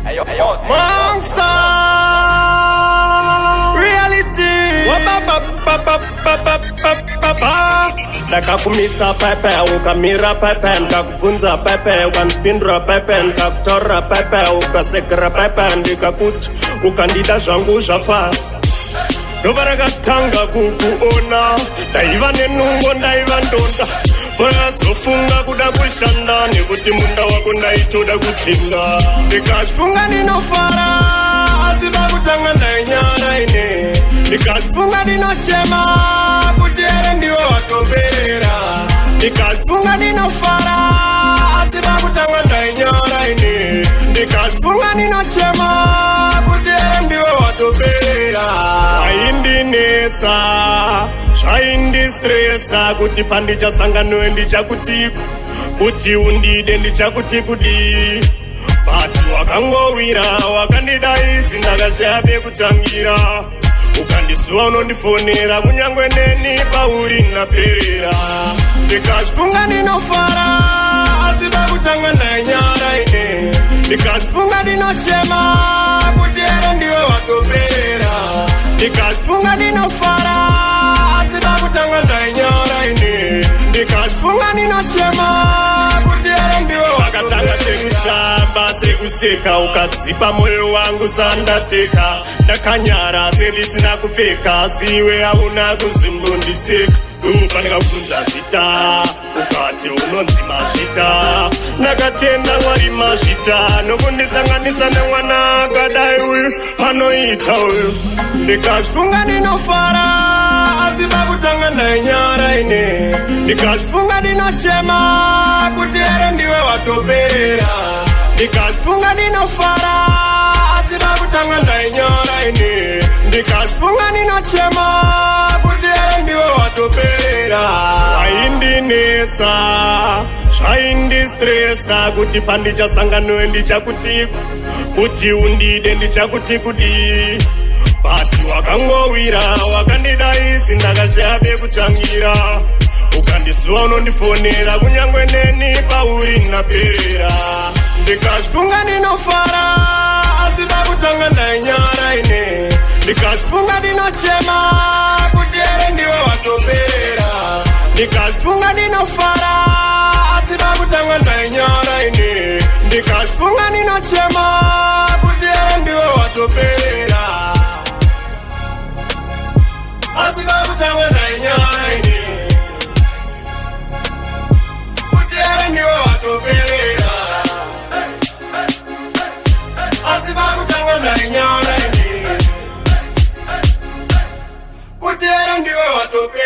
Monster reality. Ndakakumisa pepe ukamira pepe, ndakakubvunza pepe ukandipindura pepe, ndikakutorera pepe ukasekera pepe, ndikakuti ukandida zvangu zvafa. Ndova rakatanga kukuona, ndaiva nenungo ndaiva ndonda, vakazofunga kuda kushanda nekuti munda wako ndaitoda kutinga. Ndikachifunga ndinofara asi pakutanga ndainyara ine, ndikachifunga ndinochema kuti ere ndiwo watoperera. Ndikachifunga ndinofara asi pakutanga ndainyara ine, ndikachifunga ndinochema kuti ere ndiwo watoperera. Aindinetsa zvaindistresa kuti pandichasanganowe ndichakutiko, kuti undide ndichakuti kudi. Bati wakangowira wakandidaisi ndakashaya pekutangira, ukandisuwa unondifonera kunyangwe neni pauri naperera. Ndikachifunga ndinofara asi pakutanga ndainyara ine, ndikachifunga ndinochema kuti ere ndiwe watoperera. Ndikachifunga ndinofara asi pakutanga ndainyara ine, ndikachifunga ndinochema kuti ere ndiwe wakatanga sekutamba sekuseka, ukadzipa moyo wangu sandateka. Ndakanyara sendisina kupfeka, siwe hauna kuzimbondiseka. Pandikakubvunza zita ukati unonzi Mazvita, ndakatenda Mwari Mazvita nokundisanganisa nemwana akadai uyu anoita uyu. Ndikachifunga ndinofara asi pakutanga ndainyara ine, ndikachifunga ndinochema kuti ere ndiwe watoperera. Ndikachifunga ndinofara asi pakutanga ndainyara ine, ndikachifunga ndinochema kuti ere ndiwe watoperera. Waindinetsa zvaindistresa kuti pandichasanganowe ndichakutiko, kuti undide ndichakuti kudi. Bati wakangowira wakandidaisi ndakashaya pekutangira, ukandisuwa unondifonera kunyangwe neni pauri naperera. Ndikachifunga ndinofara asi pakutanga ndainyara ine, ndikachifunga ndinochema kuti ere ndiwe watoperera. Ndikachifunga ndinofara asi pakutanga ndainyara ine, ndikachifunga ndinochema kuti ere ndiwe watoperera. Asi pakutanga ndainyara ine, kuti ere ndiwe watoperera. Asi pakutanga ndainyara ine, kuti ere ndiwe watoperera.